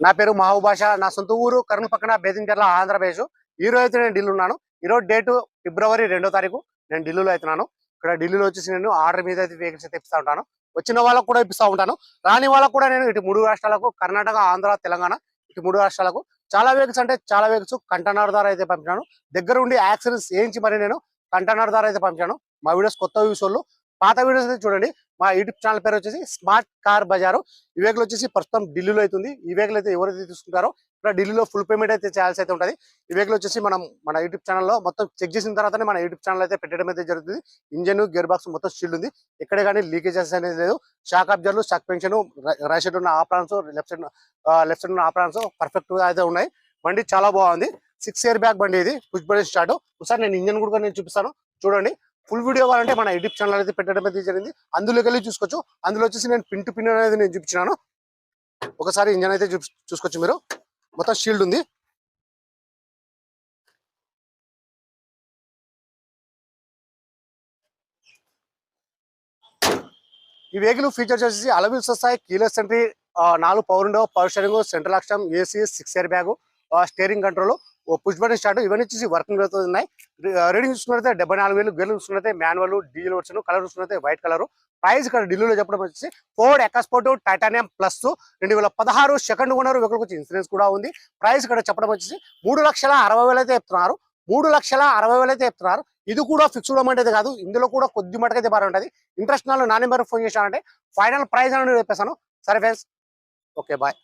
నా పేరు మహబూబ్ బాషా. నా సొంత ఊరు కర్నూలు పక్కన బేదించర్ల ఆంధ్రప్రదేశ్. ఈ రోజు అయితే నేను ఢిల్లీ ఉన్నాను. ఈ రోజు డేటు ఫిబ్రవరి 2వ తారీఖు. నేను ఢిల్లీలో అవుతున్నాను. ఇక్కడ ఢిల్లీలో వచ్చేసి నేను ఆర్డర్ మీద అయితే వెహికల్స్ అయితే ఇప్పిస్తూ ఉంటాను. వచ్చిన వాళ్ళకు కూడా ఇప్పిస్తూ ఉంటాను. రాని వాళ్ళకు కూడా నేను ఇటు 3 రాష్ట్రాలకు కర్ణాటక, ఆంధ్ర, తెలంగాణ ఇటు 3 రాష్ట్రాలకు చాలా వెహికల్స్ అంటే చాలా వెహికల్స్ కంటైనర్ ద్వారా అయితే పంపించాను. దగ్గర ఉండి యాక్సిడెంట్స్ చేయించి మరి నేను కంటైనర్ ద్వారా అయితే పంపించాను. మా వీడియోస్ కొత్త వ్యూస్ వాళ్ళు పాత వీడియోస్ అయితే చూడండి. మా యూట్యూబ్ ఛానల్ పేరు వచ్చేసి స్మార్ట్ కార్ బజారు. ఈ వెహికల్ వచ్చేసి ప్రస్తుతం ఢిల్లీలో అవుతుంది. ఈ వెహికల్ అయితే ఎవరైతే తీసుకుంటారో ఇక్కడ ఢిల్లీలో ఫుల్ పేమెంట్ అయితే చేయాల్సి అయితే ఉంటుంది. ఈ వెహికల్ వచ్చేసి మన యూట్యూబ్ ఛానల్లో మొత్తం చెక్ చేసిన తర్వాతనే మన యూట్యూబ్ ఛానల్ అయితే పెట్టడం అయితే జరుగుతుంది. ఇంజన్, గేర్ బాక్స్ మొత్తం స్టీల్ ఉంది. ఎక్కడే కానీ లీకేజెస్ అనేది లేదు. షాక్ అబ్జర్లు, షాక్ పెన్షన్, రైట్ సైడ్ ఉన్న ఆప్రాన్స్, లెఫ్ట్ సైడ్ ఉన్న ఆప్రాన్స్ పర్ఫెక్ట్ గా అయితే ఉన్నాయి. బండి చాలా బాగుంది. 6 ఇయర్ బ్యాక్ బండి ఇది. Push button start. ఒకసారి నేను ఇంజన్ కూడా నేను చూపిస్తాను చూడండి. ఫుల్ వీడియో కావాలంటే మన యూట్యూబ్ ఛానల్ అయితే పెట్టడం అయితే జరిగింది. అందులోకి వెళ్ళి చూసుకోవచ్చు. అందులో వచ్చేసి నేను పిన్ టు పిన్ అనేది నేను చూపించినాను. ఒకసారి ఇంజన్ అయితే చూసుకోవచ్చు మీరు. మొత్తం షీల్డ్ ఉంది. ఈ వెహికల్ ఫీచర్స్ వచ్చేసి అలవిల్స్ వస్తాయి. Keyless entry, 4 power window, power steering, central lock system, AC, 6 airbag, steering control, push button start, ఇవన్నీ వచ్చేసి వర్కింగ్ ఉన్నాయి. రీడింగ్ చూసుకున్నైతే 74,000. గేర్లు చూసుకున్నైతే మాన్యువల్, డీజిల్ వర్షన్. కలర్ చూసుకున్నైతే వైట్ కలర్. ప్రైస్ ఇక్కడ ఢిల్లీలో చెప్పడం వచ్చేసి Ford EcoSport Titanium Plus 2016 second owner. Vehicle వచ్చి ఇన్సూరెన్స్ కూడా ఉంది. ప్రైస్ ఇక్కడ చెప్పడం వచ్చేసి 3,60,000 అయితే చెప్తున్నారు. 3,60,000 అయితే చెప్తున్నారు. ఇది కూడా ఫిక్స్డ్ అమౌంట్ అయితే కాదు. ఇందులో కూడా కొద్ది మటుకైతే బాగా ఉంటుంది. ఇంట్రెస్ట్ నా నెంబర్ ఫోన్ చేశానంటే ఫైనల్ ప్రైస్ అని చెప్పేసాను. సరే ఫ్రెండ్స్, ఓకే బాయ్.